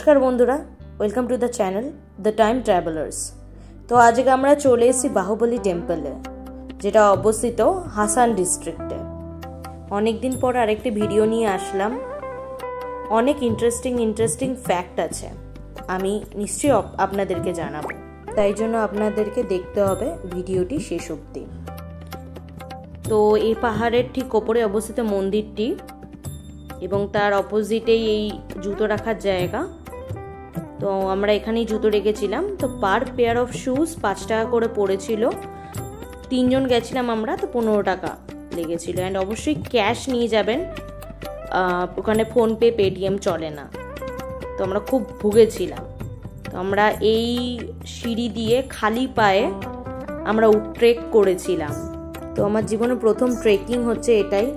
नमस्कार बंधुरा welcome to the channel the time travellers. तो आज के আমরা চলে এসেছি বাহুবলী টেম্পলে, যেটা অবস্থিত হাসান ডিস্ট্রিক্টে। অনেক দিন পর আরেকটি ভিডিও নিয়ে আসলাম। অনেক ইন্টারেস্টিং ফ্যাক্ট আছে, আমি নিশ্চয়ই আপনাদেরকে জানাবো, তাই জন্য আপনাদেরকে দেখতে হবে ভিডিওটি শেষ অবধি। তো এই পাহাড়ের ঠিক ওপরে অবস্থিত মন্দিরটি এবং তার অপোজিটেই এই জুতো রাখার জায়গা। তো আমরা এখানেই জুতো রেখেছিলাম। তো পার পেয়ার অফ শুজ 5 টাকা করে পড়েছিল। 3 জন গেছিলাম আমরা, তো 15 টাকা লেগেছিল। অ্যান্ড অবশ্যই ক্যাশ নিয়ে যাবেন, ওখানে ফোনপে পেটিএম চলে না। তো আমরা খুব ভুগেছিলাম। তো আমরা এই সিঁড়ি দিয়ে খালি পায়ে আমরা ট্রেক করেছিলাম। তো আমার জীবনে প্রথম ট্রেকিং হচ্ছে এটাই।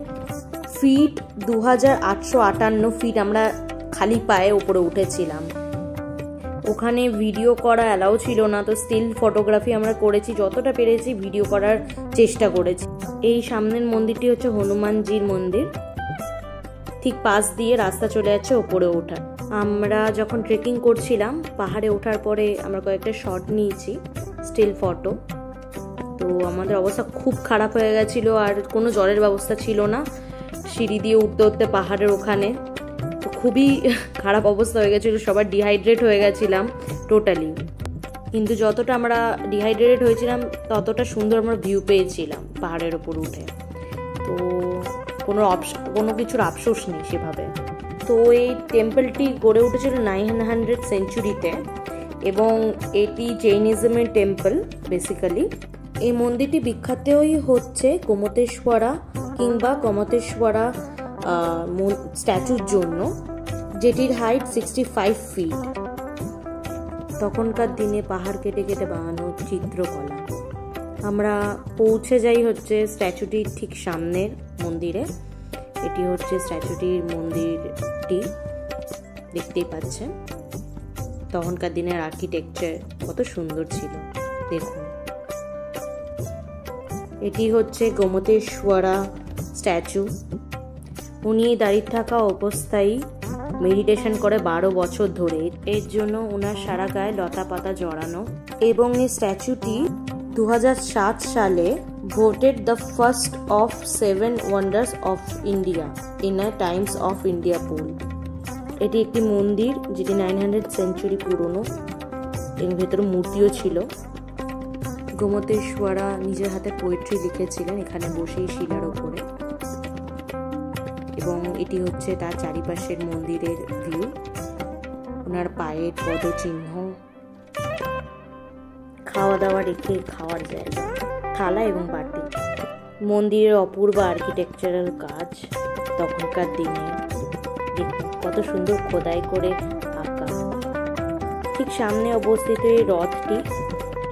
ফিট 2858 ফিট আমরা খালি পায়ে উপরে উঠেছিলাম। ওখানে ভিডিও করা অ্যালাউ ছিল না, তো স্টিল ফটোগ্রাফি আমরা করেছি, যতটা পেরেছি ভিডিও করার চেষ্টা করেছি। এই সামনের মন্দিরটি হচ্ছে হনুমানজির মন্দির, ঠিক পাশ দিয়ে রাস্তা চলে যাচ্ছে ওপরে ওঠার। আমরা যখন ট্রেকিং করছিলাম পাহাড়ে ওঠার পরে আমরা কয়েকটা শট নিয়েছি, স্টিল ফটো। তো আমাদের অবস্থা খুব খারাপ হয়ে গেছিল, আর কোনো জলের ব্যবস্থা ছিল না। সিঁড়ি দিয়ে উঠতে উঠতে পাহাড়ের ওখানে তো খুবই খারাপ অবস্থা হয়ে গেছিলো, সবার ডিহাইড্রেট হয়ে গেছিলাম টোটালি। কিন্তু যতটা আমরা ডিহাইড্রেটেড হয়েছিলাম ততটা সুন্দর আমরা ভিউ পেয়েছিলাম পাহাড়ের ওপর উঠে। তো কোনো কিছুর আফসোস নেই সেভাবে। তো এই টেম্পলটি গড়ে উঠেছিল 900 সেঞ্চুরিতে এবং এটি জৈনিজমের টেম্পল বেসিক্যালি। এই মন্দিরটি বিখ্যাতই হচ্ছে গোমতেশ্বরা কিংবা গোমতেশ্বরা স্ট্যাচুর জন্য, যেটির হাইট 65 ফিট। তখনকার দিনে পাহাড় কেটে কেটে বানানো চিত্রকলা। আমরা পৌঁছে যাই হচ্ছে স্ট্যাচুটির ঠিক সামনের মন্দিরে। এটি হচ্ছে স্ট্যাচুটির মন্দিরটি, দেখতেই পাচ্ছেন। তখনকার দিনের আর্কিটেকচার কত সুন্দর ছিল দেখুন। এটি হচ্ছে গোমতেশ্বরা স্ট্যাচু। উনি দাঁড়িয়ে থাকা অবস্থায় মেডিটেশন করে 12 বছর ধরে। এর জন্য ওনার সারা গায়ে লতা পাতা জড়ানো। এবং এই স্ট্যাচুটি 2007 সালে voted the first of 7 wonders of India in a Times of India poll. এটি একটি মন্দির যেটি 900 সেঞ্চুরি পুরনো, এর ভেতরে মূর্তিও ছিল। গোমতেশ্বরা নিজের হাতে পোয়েট্রি লিখেছিলেন এখানে বসেই শিলার ওপরে। এবং এটি হচ্ছে তার চারিপাশের মন্দিরের ভিউ, ওনার পায়ের পদচিহ্ন, খাওয়া দাওয়া রেখে খাওয়ার জায়গা, থালা এবং বাটি। মন্দিরের অপূর্ব আর্কিটেকচারাল কাজ তখনকার দিনে, কত সুন্দর খোদাই করে আঁকা। ঠিক সামনে অবস্থিত এই রথটি,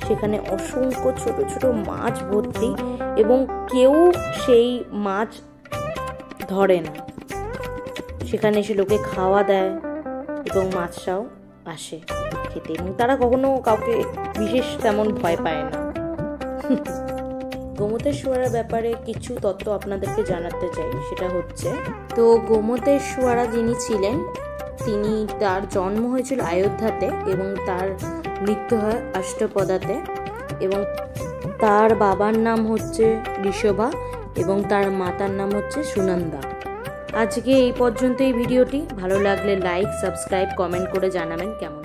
সেখানে অসংখ্য ছোট ছোট মাছ ভর্তি এবং কেউ সেই মাছ ধরে না। সেখানে এসে লোকে খাওয়া দেয় এবং মাছরাও আসে খেতে, এবং তারা কখনো কাউকে বিশেষ তেমন ভয় পায় না। গোমতেশ্বরার ব্যাপারে কিছু তথ্য আপনাদেরকে জানাতে চাই। সেটা হচ্ছে, তো গোমতেশ্বরা যিনি ছিলেন তার জন্ম হয়েছিল অযোধ্যাতে এবং তার মৃত্যু হয় অষ্টপদাতে। এবং তার বাবার নাম হচ্ছে ঋষভা এবং তার মাতার নাম হচ্ছে সুনন্দা। আজকে এই পর্যন্ত এই ভিডিওটি। ভালো লাগলে লাইক, সাবস্ক্রাইব, কমেন্ট করে জানাবেন কেমন।